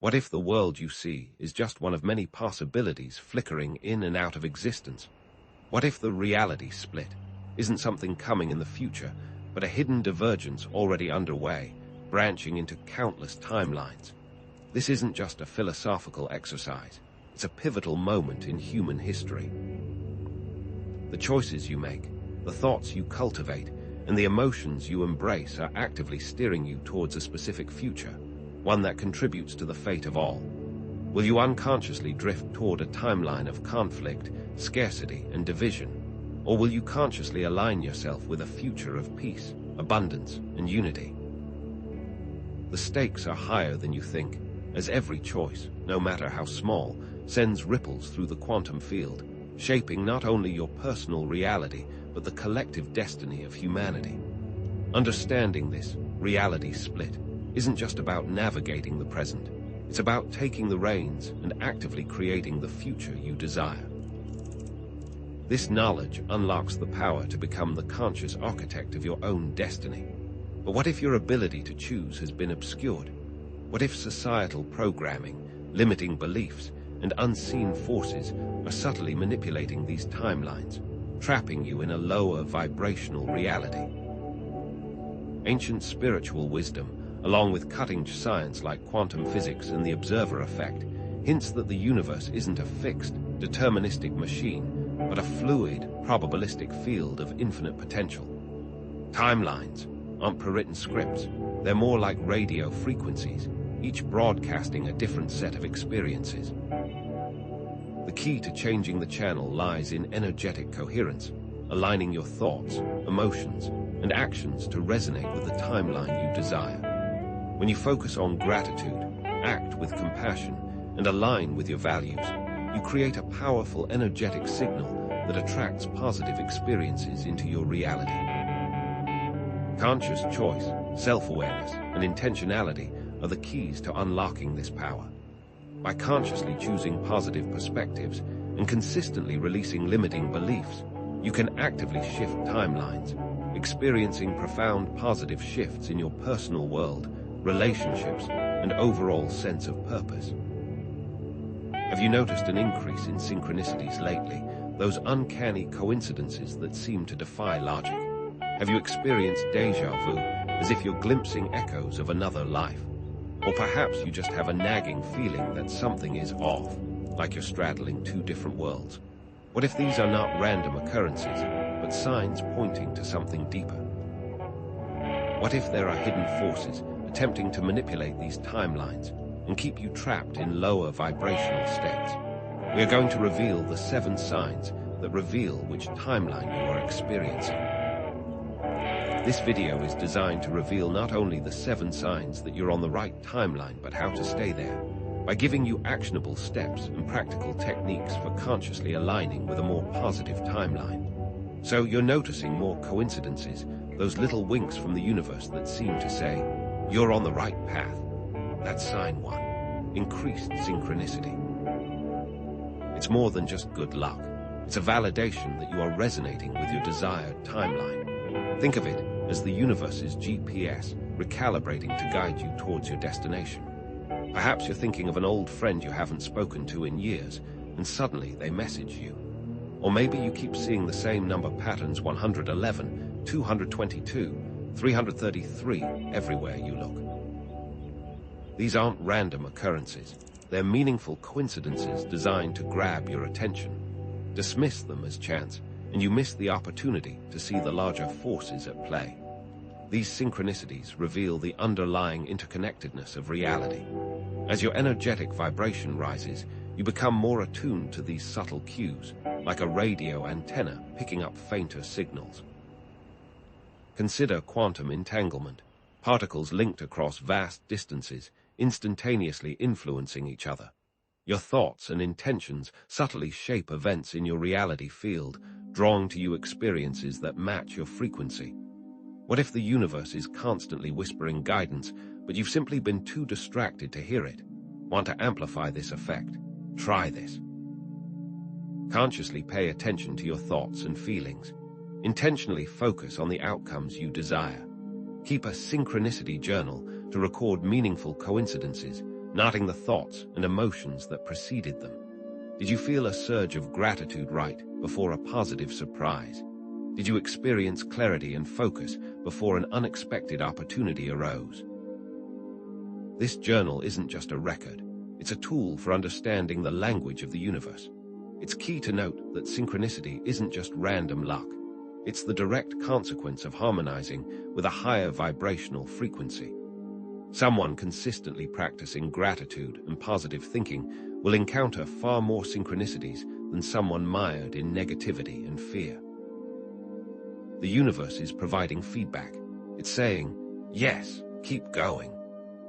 What if the world you see is just one of many possibilities flickering in and out of existence? What if the reality split isn't something coming in the future, but a hidden divergence already underway, branching into countless timelines? This isn't just a philosophical exercise. It's a pivotal moment in human history. The choices you make, the thoughts you cultivate, and the emotions you embrace are actively steering you towards a specific future, one that contributes to the fate of all. Will you unconsciously drift toward a timeline of conflict, scarcity, and division? Or will you consciously align yourself with a future of peace, abundance, and unity? The stakes are higher than you think, as every choice, no matter how small, sends ripples through the quantum field, shaping not only your personal reality, but the collective destiny of humanity. Understanding this reality split isn't just about navigating the present. It's about taking the reins and actively creating the future you desire. This knowledge unlocks the power to become the conscious architect of your own destiny. But what if your ability to choose has been obscured? What if societal programming, limiting beliefs, and unseen forces are subtly manipulating these timelines, trapping you in a lower vibrational reality? Ancient spiritual wisdom, along with cutting-edge science like quantum physics and the observer effect, hints that the universe isn't a fixed, deterministic machine, but a fluid, probabilistic field of infinite potential. Timelines aren't pre-written scripts. They're more like radio frequencies, each broadcasting a different set of experiences. The key to changing the channel lies in energetic coherence, aligning your thoughts, emotions, and actions to resonate with the timeline you desire. When you focus on gratitude, act with compassion, and align with your values, you create a powerful energetic signal that attracts positive experiences into your reality. Conscious choice, self-awareness, and intentionality are the keys to unlocking this power. By consciously choosing positive perspectives and consistently releasing limiting beliefs, you can actively shift timelines, experiencing profound positive shifts in your personal world, relationships, and overall sense of purpose. Have you noticed an increase in synchronicities lately, those uncanny coincidences that seem to defy logic? Have you experienced déjà vu, as if you're glimpsing echoes of another life? Or perhaps you just have a nagging feeling that something is off, like you're straddling two different worlds. What if these are not random occurrences, but signs pointing to something deeper? What if there are hidden forces attempting to manipulate these timelines and keep you trapped in lower vibrational states? We are going to reveal the 7 signs that reveal which timeline you are experiencing. This video is designed to reveal not only the 7 signs that you're on the right timeline, but how to stay there, by giving you actionable steps and practical techniques for consciously aligning with a more positive timeline. So you're noticing more coincidences, those little winks from the universe that seem to say, you're on the right path. That's sign 1, increased synchronicity. It's more than just good luck. It's a validation that you are resonating with your desired timeline. Think of it as the universe's GPS, recalibrating to guide you towards your destination. Perhaps you're thinking of an old friend you haven't spoken to in years, and suddenly they message you. Or maybe you keep seeing the same number patterns, 111, 222, 333, everywhere you look. These aren't random occurrences. They're meaningful coincidences designed to grab your attention. Dismiss them as chance, and you miss the opportunity to see the larger forces at play. These synchronicities reveal the underlying interconnectedness of reality. As your energetic vibration rises, you become more attuned to these subtle cues, like a radio antenna picking up fainter signals. Consider quantum entanglement, particles linked across vast distances, instantaneously influencing each other. Your thoughts and intentions subtly shape events in your reality field, drawing to you experiences that match your frequency. What if the universe is constantly whispering guidance, but you've simply been too distracted to hear it? Want to amplify this effect? Try this. Consciously pay attention to your thoughts and feelings. Intentionally focus on the outcomes you desire. Keep a synchronicity journal to record meaningful coincidences, noting the thoughts and emotions that preceded them? Did you feel a surge of gratitude right before a positive surprise? Did you experience clarity and focus before an unexpected opportunity arose? This journal isn't just a record. It's a tool for understanding the language of the universe. It's key to note that synchronicity isn't just random luck. It's the direct consequence of harmonizing with a higher vibrational frequency. Someone consistently practicing gratitude and positive thinking will encounter far more synchronicities than someone mired in negativity and fear. The universe is providing feedback. It's saying, yes, keep going.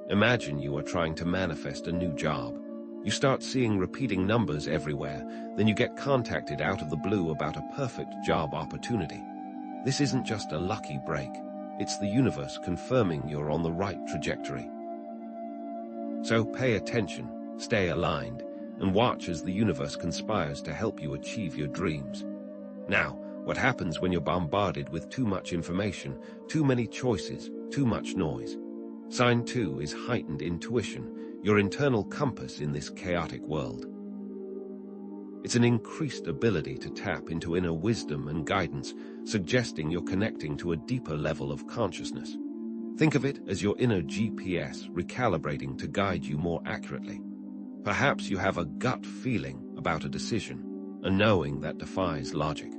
Imagine you are trying to manifest a new job. You start seeing repeating numbers everywhere, then you get contacted out of the blue about a perfect job opportunity. This isn't just a lucky break. It's the universe confirming you're on the right trajectory. So pay attention, stay aligned, and watch as the universe conspires to help you achieve your dreams. Now, what happens when you're bombarded with too much information, too many choices, too much noise? Sign 2 is heightened intuition, your internal compass in this chaotic world. It's an increased ability to tap into inner wisdom and guidance, suggesting you're connecting to a deeper level of consciousness. Think of it as your inner GPS recalibrating to guide you more accurately. Perhaps you have a gut feeling about a decision, a knowing that defies logic.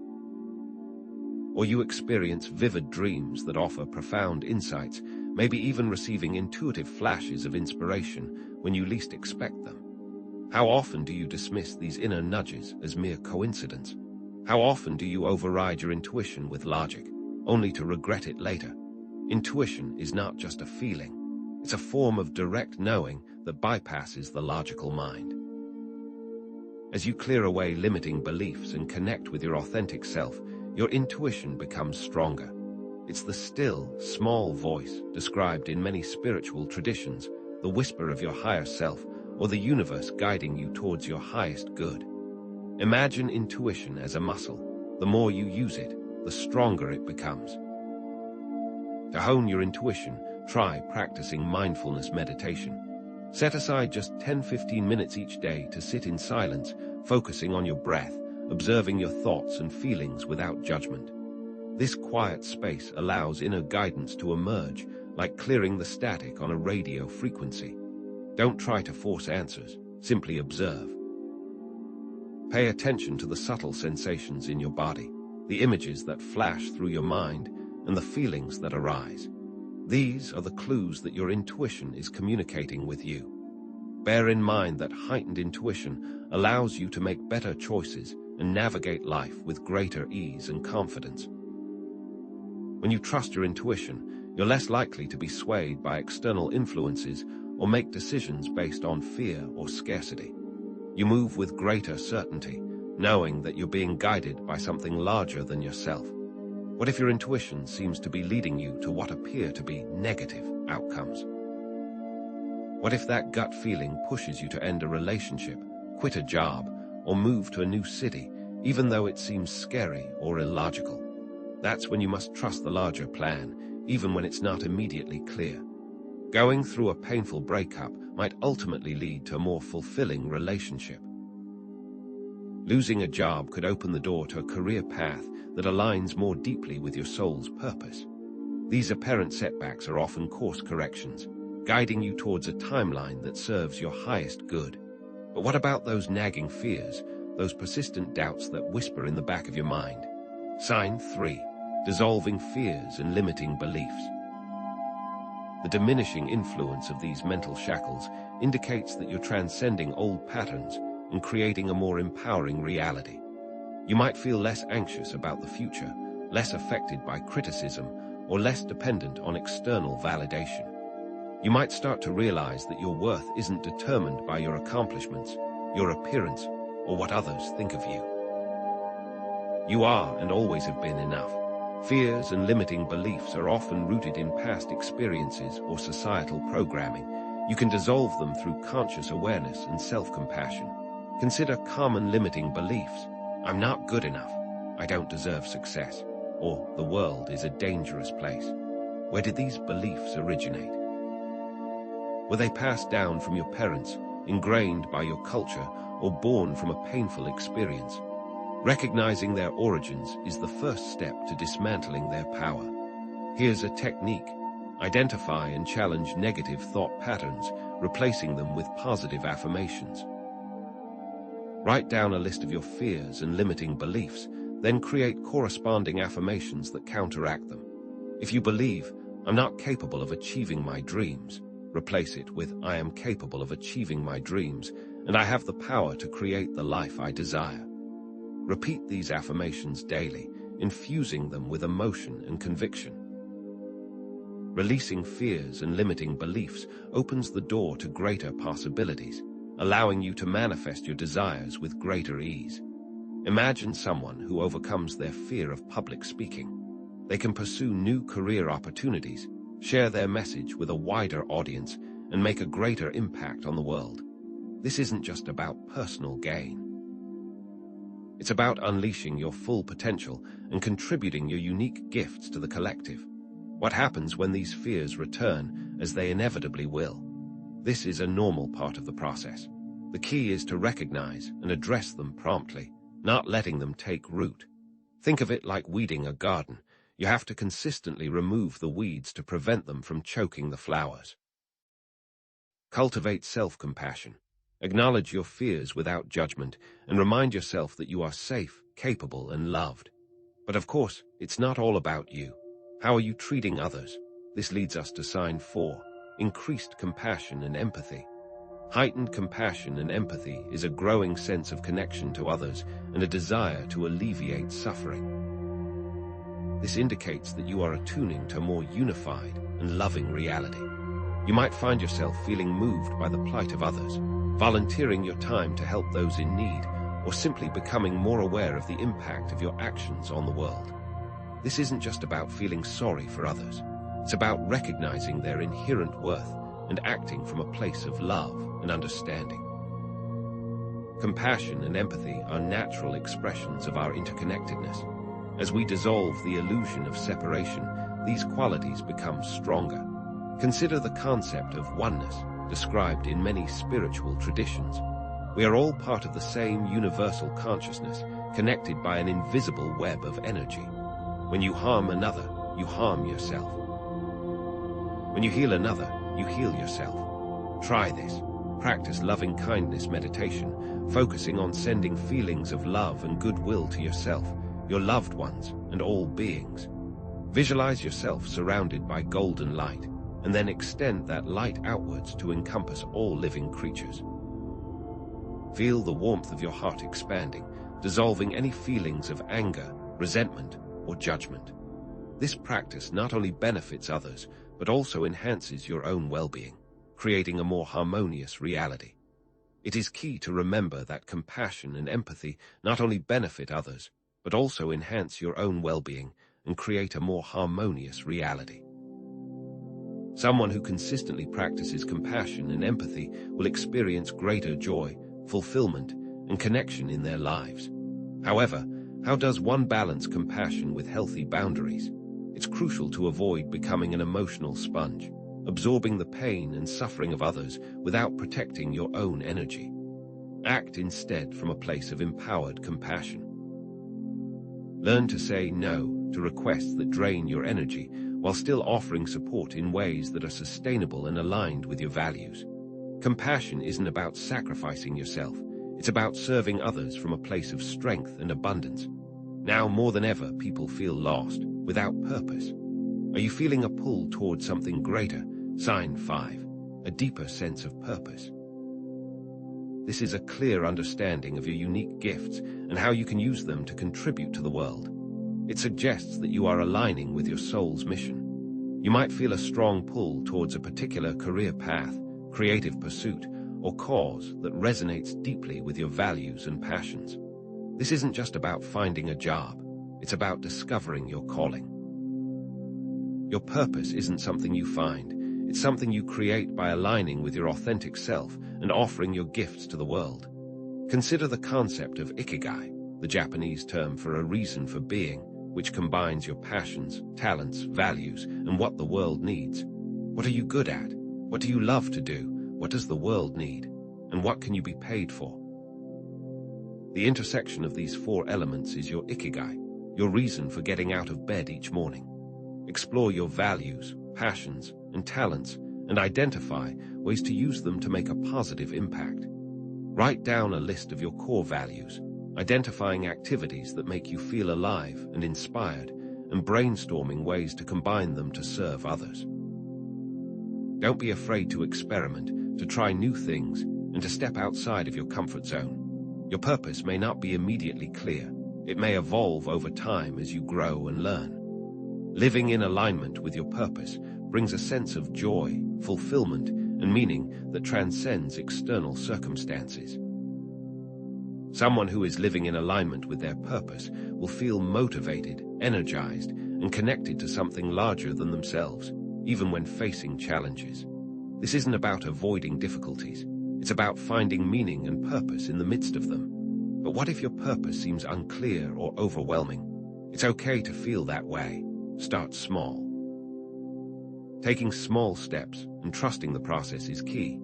Or you experience vivid dreams that offer profound insights, maybe even receiving intuitive flashes of inspiration when you least expect them. How often do you dismiss these inner nudges as mere coincidence? How often do you override your intuition with logic, only to regret it later? Intuition is not just a feeling. It's a form of direct knowing that bypasses the logical mind. As you clear away limiting beliefs and connect with your authentic self, your intuition becomes stronger. It's the still, small voice described in many spiritual traditions, the whisper of your higher self, or the universe guiding you towards your highest good. Imagine intuition as a muscle. The more you use it, the stronger it becomes. To hone your intuition, try practicing mindfulness meditation. Set aside just 10-15 minutes each day to sit in silence, focusing on your breath, observing your thoughts and feelings without judgment. This quiet space allows inner guidance to emerge, like clearing the static on a radio frequency. Don't try to force answers, simply observe. Pay attention to the subtle sensations in your body, the images that flash through your mind, and the feelings that arise. These are the clues that your intuition is communicating with you. Bear in mind that heightened intuition allows you to make better choices and navigate life with greater ease and confidence. When you trust your intuition, you're less likely to be swayed by external influences or make decisions based on fear or scarcity. You move with greater certainty, knowing that you're being guided by something larger than yourself. What if your intuition seems to be leading you to what appear to be negative outcomes? What if that gut feeling pushes you to end a relationship, quit a job, or move to a new city, even though it seems scary or illogical? That's when you must trust the larger plan, even when it's not immediately clear. Going through a painful breakup might ultimately lead to a more fulfilling relationship. Losing a job could open the door to a career path that aligns more deeply with your soul's purpose. These apparent setbacks are often course corrections, guiding you towards a timeline that serves your highest good. But what about those nagging fears, those persistent doubts that whisper in the back of your mind? Sign 3, dissolving fears and limiting beliefs. The diminishing influence of these mental shackles indicates that you're transcending old patterns and creating a more empowering reality. You might feel less anxious about the future, less affected by criticism, or less dependent on external validation. You might start to realize that your worth isn't determined by your accomplishments, your appearance, or what others think of you. You are and always have been enough. Fears and limiting beliefs are often rooted in past experiences or societal programming. You can dissolve them through conscious awareness and self-compassion. Consider common limiting beliefs. I'm not good enough. I don't deserve success. Or the world is a dangerous place. Where did these beliefs originate? Were they passed down from your parents, ingrained by your culture, or born from a painful experience? Recognizing their origins is the first step to dismantling their power. Here's a technique. Identify and challenge negative thought patterns, replacing them with positive affirmations. Write down a list of your fears and limiting beliefs, then create corresponding affirmations that counteract them. If you believe, "I'm not capable of achieving my dreams," replace it with, "I am capable of achieving my dreams, and I have the power to create the life I desire." Repeat these affirmations daily, infusing them with emotion and conviction. Releasing fears and limiting beliefs opens the door to greater possibilities, allowing you to manifest your desires with greater ease. Imagine someone who overcomes their fear of public speaking. They can pursue new career opportunities, share their message with a wider audience, and make a greater impact on the world. This isn't just about personal gain. It's about unleashing your full potential and contributing your unique gifts to the collective. What happens when these fears return, as they inevitably will? This is a normal part of the process. The key is to recognize and address them promptly, not letting them take root. Think of it like weeding a garden. You have to consistently remove the weeds to prevent them from choking the flowers. Cultivate self-compassion. Acknowledge your fears without judgment and remind yourself that you are safe, capable, and loved. But of course, it's not all about you. How are you treating others? This leads us to sign 4, increased compassion and empathy. Heightened compassion and empathy is a growing sense of connection to others and a desire to alleviate suffering. This indicates that you are attuning to a more unified and loving reality. You might find yourself feeling moved by the plight of others, volunteering your time to help those in need, or simply becoming more aware of the impact of your actions on the world. This isn't just about feeling sorry for others. It's about recognizing their inherent worth and acting from a place of love and understanding. Compassion and empathy are natural expressions of our interconnectedness. As we dissolve the illusion of separation, these qualities become stronger. Consider the concept of oneness, described in many spiritual traditions. We are all part of the same universal consciousness, connected by an invisible web of energy. When you harm another, you harm yourself. When you heal another, you heal yourself. Try this. Practice loving-kindness meditation, focusing on sending feelings of love and goodwill to yourself, your loved ones, and all beings. Visualize yourself surrounded by golden light, and then extend that light outwards to encompass all living creatures. Feel the warmth of your heart expanding, dissolving any feelings of anger, resentment, or judgment. This practice not only benefits others, but also enhances your own well-being, creating a more harmonious reality. It is key to remember that compassion and empathy not only benefit others, but also enhance your own well-being and create a more harmonious reality. Someone who consistently practices compassion and empathy will experience greater joy, fulfillment, and connection in their lives. However, how does one balance compassion with healthy boundaries? It's crucial to avoid becoming an emotional sponge, absorbing the pain and suffering of others without protecting your own energy. Act instead from a place of empowered compassion. Learn to say no to requests that drain your energy, while still offering support in ways that are sustainable and aligned with your values. Compassion isn't about sacrificing yourself. It's about serving others from a place of strength and abundance. Now more than ever, people feel lost, without purpose. Are you feeling a pull towards something greater? Sign 5, a deeper sense of purpose. This is a clear understanding of your unique gifts and how you can use them to contribute to the world. It suggests that you are aligning with your soul's mission. You might feel a strong pull towards a particular career path, creative pursuit, or cause that resonates deeply with your values and passions. This isn't just about finding a job. It's about discovering your calling. Your purpose isn't something you find. It's something you create by aligning with your authentic self and offering your gifts to the world. Consider the concept of ikigai, the Japanese term for a reason for being, which combines your passions, talents, values, and what the world needs. What are you good at? What do you love to do? What does the world need? And what can you be paid for? The intersection of these four elements is your ikigai, your reason for getting out of bed each morning. Explore your values, passions, and talents, and identify ways to use them to make a positive impact. Write down a list of your core values, identifying activities that make you feel alive and inspired, and brainstorming ways to combine them to serve others. Don't be afraid to experiment, to try new things, and to step outside of your comfort zone. Your purpose may not be immediately clear. It may evolve over time as you grow and learn. Living in alignment with your purpose brings a sense of joy, fulfillment, and meaning that transcends external circumstances. Someone who is living in alignment with their purpose will feel motivated, energized, and connected to something larger than themselves, even when facing challenges. This isn't about avoiding difficulties. It's about finding meaning and purpose in the midst of them. But what if your purpose seems unclear or overwhelming? It's okay to feel that way. Start small. Taking small steps and trusting the process is key.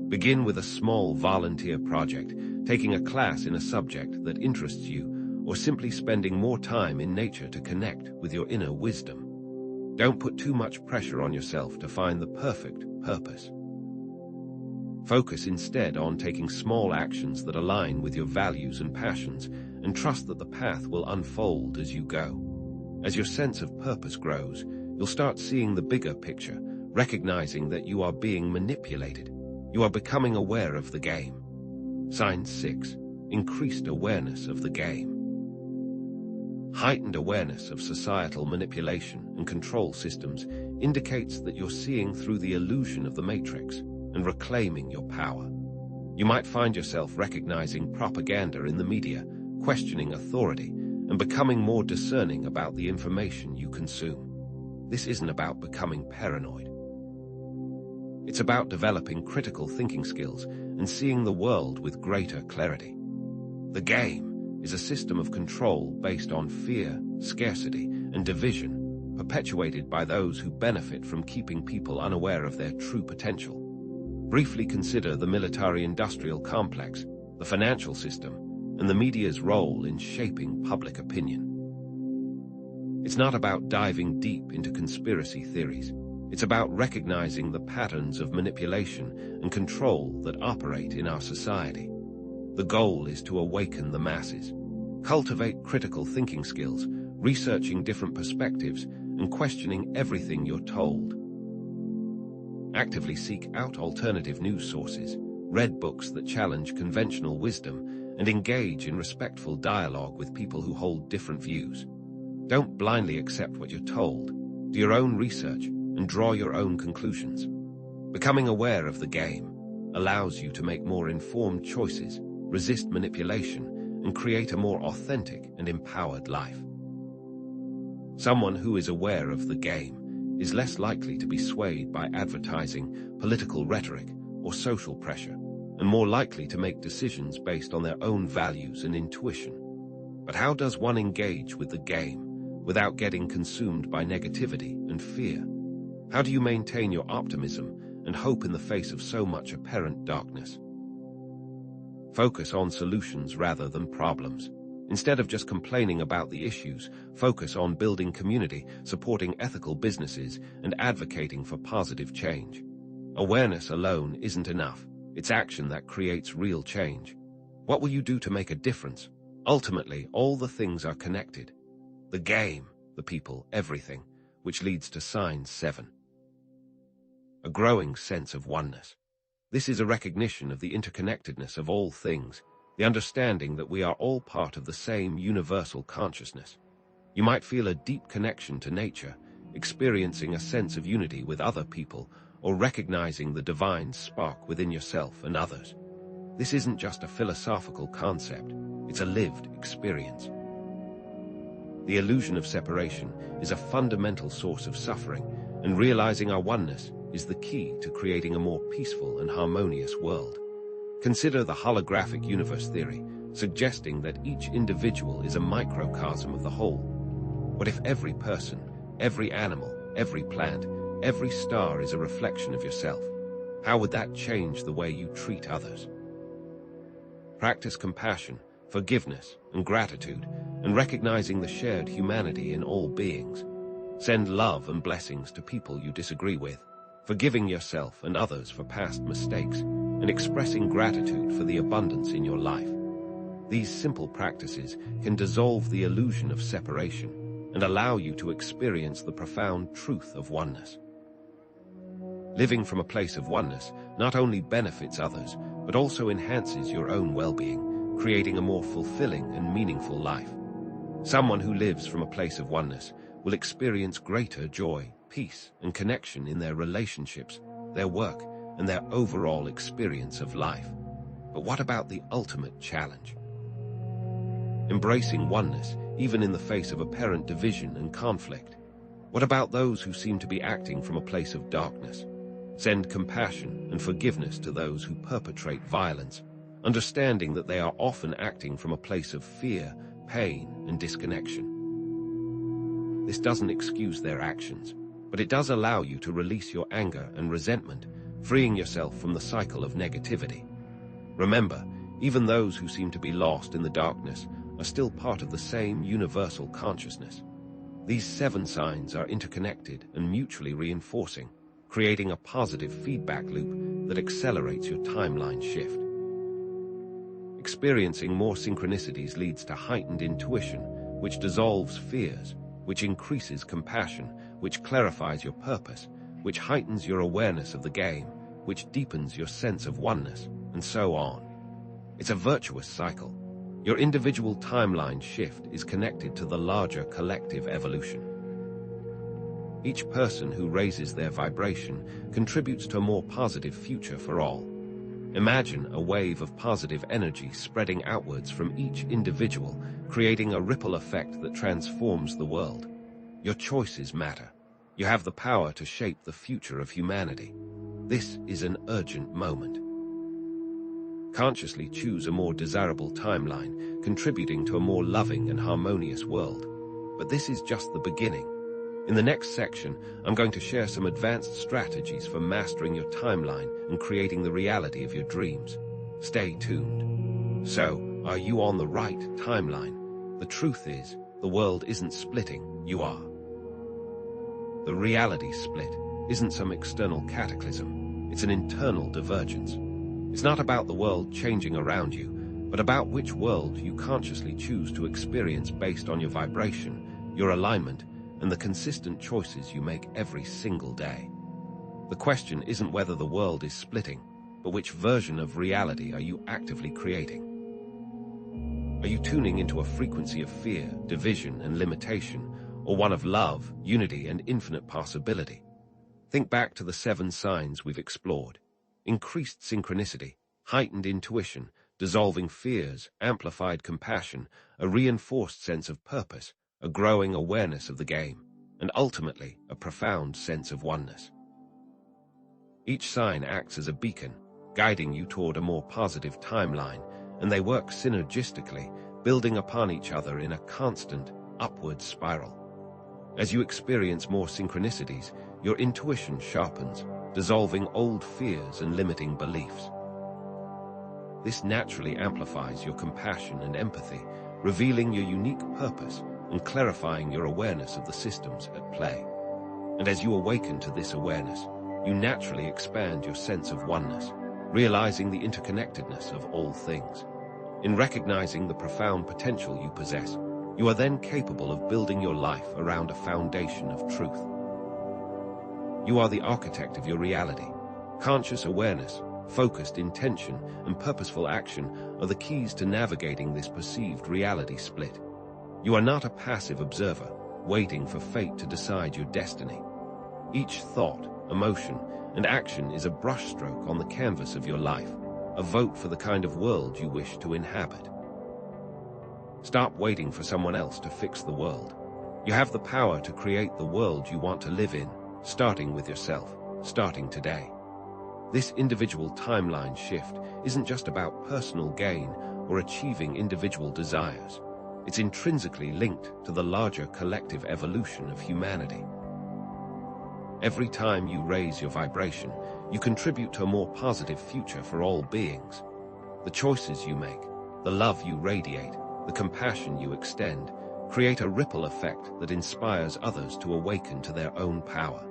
Begin with a small volunteer project, taking a class in a subject that interests you, or simply spending more time in nature to connect with your inner wisdom. Don't put too much pressure on yourself to find the perfect purpose. Focus instead on taking small actions that align with your values and passions, and trust that the path will unfold as you go. As your sense of purpose grows, you'll start seeing the bigger picture, recognizing that you are being manipulated. You are becoming aware of the game. Sign 6. Increased awareness of the game. Heightened awareness of societal manipulation and control systems indicates that you're seeing through the illusion of the matrix and reclaiming your power. You might find yourself recognizing propaganda in the media, questioning authority, and becoming more discerning about the information you consume. This isn't about becoming paranoid. It's about developing critical thinking skills and seeing the world with greater clarity. The game is a system of control based on fear, scarcity, and division, perpetuated by those who benefit from keeping people unaware of their true potential. Briefly consider the military-industrial complex, the financial system, and the media's role in shaping public opinion. It's not about diving deep into conspiracy theories. It's about recognizing the patterns of manipulation and control that operate in our society. The goal is to awaken the masses. Cultivate critical thinking skills, researching different perspectives, and questioning everything you're told. Actively seek out alternative news sources, read books that challenge conventional wisdom, and engage in respectful dialogue with people who hold different views. Don't blindly accept what you're told. Do your own research and draw your own conclusions. Becoming aware of the game allows you to make more informed choices, resist manipulation, and create a more authentic and empowered life. Someone who is aware of the game is less likely to be swayed by advertising, political rhetoric, or social pressure, and more likely to make decisions based on their own values and intuition. But how does one engage with the game without getting consumed by negativity and fear? How do you maintain your optimism and hope in the face of so much apparent darkness? Focus on solutions rather than problems. Instead of just complaining about the issues, focus on building community, supporting ethical businesses, and advocating for positive change. Awareness alone isn't enough. It's action that creates real change. What will you do to make a difference? Ultimately, all the things are connected. The game, the people, everything, which leads to sign 7. A growing sense of oneness. This is a recognition of the interconnectedness of all things, the understanding that we are all part of the same universal consciousness. You might feel a deep connection to nature, experiencing a sense of unity with other people, or recognizing the divine spark within yourself and others. This isn't just a philosophical concept, it's a lived experience. The illusion of separation is a fundamental source of suffering, and realizing our oneness is the key to creating a more peaceful and harmonious world. Consider the holographic universe theory, suggesting that each individual is a microcosm of the whole. What if every person, every animal, every plant, every star is a reflection of yourself? How would that change the way you treat others? Practice compassion, forgiveness, and gratitude, and recognizing the shared humanity in all beings. Send love and blessings to people you disagree with, forgiving yourself and others for past mistakes, and expressing gratitude for the abundance in your life. These simple practices can dissolve the illusion of separation and allow you to experience the profound truth of oneness. Living from a place of oneness not only benefits others, but also enhances your own well-being, creating a more fulfilling and meaningful life. Someone who lives from a place of oneness will experience greater joy, peace, and connection in their relationships, their work, and their overall experience of life. But what about the ultimate challenge? Embracing oneness, even in the face of apparent division and conflict. What about those who seem to be acting from a place of darkness? Send compassion and forgiveness to those who perpetrate violence, understanding that they are often acting from a place of fear, pain, and disconnection. This doesn't excuse their actions, but it does allow you to release your anger and resentment, freeing yourself from the cycle of negativity. Remember, even those who seem to be lost in the darkness are still part of the same universal consciousness. These 7 signs are interconnected and mutually reinforcing, creating a positive feedback loop that accelerates your timeline shift. Experiencing more synchronicities leads to heightened intuition, which dissolves fears, which increases compassion, which clarifies your purpose, which heightens your awareness of the game, which deepens your sense of oneness, and so on. It's a virtuous cycle. Your individual timeline shift is connected to the larger collective evolution. Each person who raises their vibration contributes to a more positive future for all. Imagine a wave of positive energy spreading outwards from each individual, creating a ripple effect that transforms the world. Your choices matter. You have the power to shape the future of humanity. This is an urgent moment. Consciously choose a more desirable timeline, contributing to a more loving and harmonious world. But this is just the beginning. In the next section, I'm going to share some advanced strategies for mastering your timeline and creating the reality of your dreams. Stay tuned. So, are you on the right timeline? The truth is, the world isn't splitting, you are. The reality split isn't some external cataclysm, it's an internal divergence. It's not about the world changing around you, but about which world you consciously choose to experience based on your vibration, your alignment, and the consistent choices you make every single day. The question isn't whether the world is splitting, but which version of reality are you actively creating? Are you tuning into a frequency of fear, division, and limitation, or one of love, unity, and infinite possibility? Think back to the 7 signs we've explored. Increased synchronicity, heightened intuition, dissolving fears, amplified compassion, a reinforced sense of purpose, a growing awareness of the game, and ultimately, a profound sense of oneness. Each sign acts as a beacon, guiding you toward a more positive timeline, and they work synergistically, building upon each other in a constant, upward spiral. As you experience more synchronicities, your intuition sharpens, dissolving old fears and limiting beliefs. This naturally amplifies your compassion and empathy, revealing your unique purpose and clarifying your awareness of the systems at play. And as you awaken to this awareness, you naturally expand your sense of oneness, realizing the interconnectedness of all things. In recognizing the profound potential you possess, you are then capable of building your life around a foundation of truth. You are the architect of your reality. Conscious awareness, focused intention, and purposeful action are the keys to navigating this perceived reality split. You are not a passive observer, waiting for fate to decide your destiny. Each thought, emotion, and action is a brushstroke on the canvas of your life, a vote for the kind of world you wish to inhabit. Stop waiting for someone else to fix the world. You have the power to create the world you want to live in, starting with yourself, starting today. This individual timeline shift isn't just about personal gain or achieving individual desires. It's intrinsically linked to the larger collective evolution of humanity. Every time you raise your vibration, you contribute to a more positive future for all beings. The choices you make, the love you radiate, the compassion you extend, create a ripple effect that inspires others to awaken to their own power.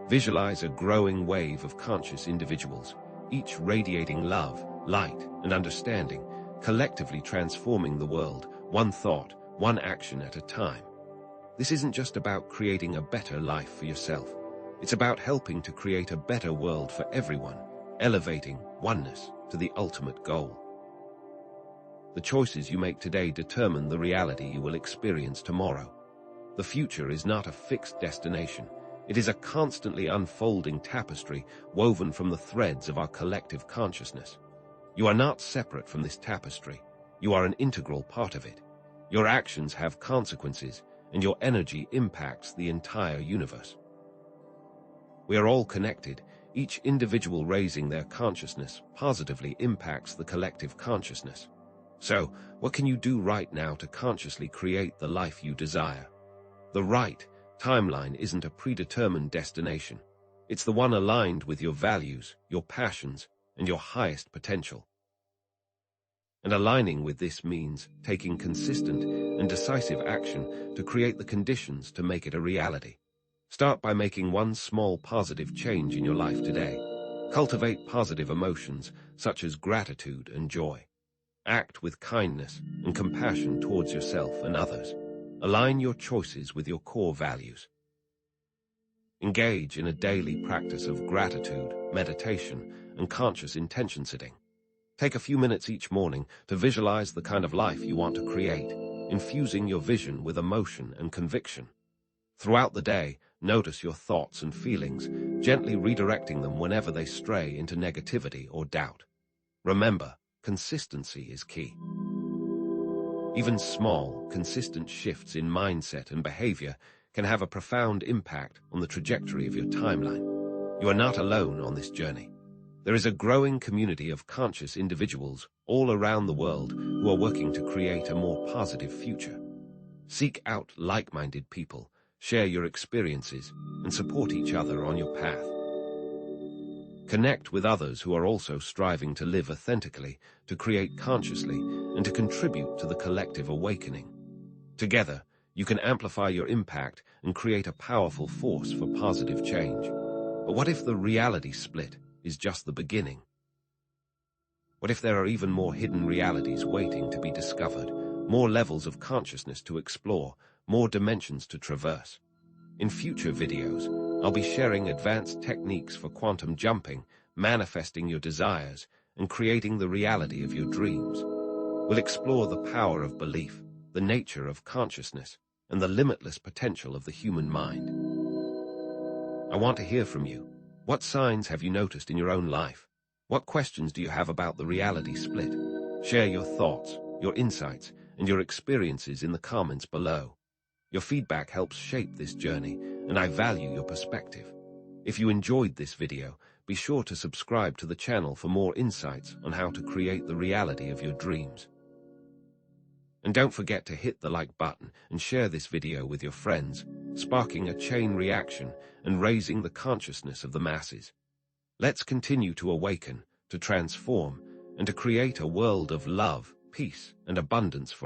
Visualize a growing wave of conscious individuals, each radiating love, light, and understanding, collectively transforming the world, one thought, one action at a time. This isn't just about creating a better life for yourself. It's about helping to create a better world for everyone, elevating oneness to the ultimate goal. The choices you make today determine the reality you will experience tomorrow. The future is not a fixed destination. It is a constantly unfolding tapestry woven from the threads of our collective consciousness. You are not separate from this tapestry. You are an integral part of it. Your actions have consequences, and your energy impacts the entire universe. We are all connected. Each individual raising their consciousness positively impacts the collective consciousness. So, what can you do right now to consciously create the life you desire? The right timeline isn't a predetermined destination. It's the one aligned with your values, your passions, and your highest potential. And aligning with this means taking consistent and decisive action to create the conditions to make it a reality. Start by making one small positive change in your life today. Cultivate positive emotions such as gratitude and joy. Act with kindness and compassion towards yourself and others. Align your choices with your core values. Engage in a daily practice of gratitude, meditation, and conscious intention setting. Take a few minutes each morning to visualize the kind of life you want to create, infusing your vision with emotion and conviction. Throughout the day, notice your thoughts and feelings, gently redirecting them whenever they stray into negativity or doubt. Remember, consistency is key. Even small, consistent shifts in mindset and behavior can have a profound impact on the trajectory of your timeline. You are not alone on this journey. There is a growing community of conscious individuals all around the world who are working to create a more positive future. Seek out like-minded people, share your experiences, and support each other on your path. Connect with others who are also striving to live authentically, to create consciously, and to contribute to the collective awakening. Together, you can amplify your impact and create a powerful force for positive change. But what if the reality split is just the beginning? What if there are even more hidden realities waiting to be discovered, more levels of consciousness to explore, more dimensions to traverse? In future videos, I'll be sharing advanced techniques for quantum jumping, manifesting your desires, and creating the reality of your dreams. We'll explore the power of belief, the nature of consciousness, and the limitless potential of the human mind. I want to hear from you. What signs have you noticed in your own life? What questions do you have about the reality split? Share your thoughts, your insights, and your experiences in the comments below. Your feedback helps shape this journey, and I value your perspective. If you enjoyed this video, be sure to subscribe to the channel for more insights on how to create the reality of your dreams. And don't forget to hit the like button and share this video with your friends, sparking a chain reaction and raising the consciousness of the masses. Let's continue to awaken, to transform, and to create a world of love, peace, and abundance for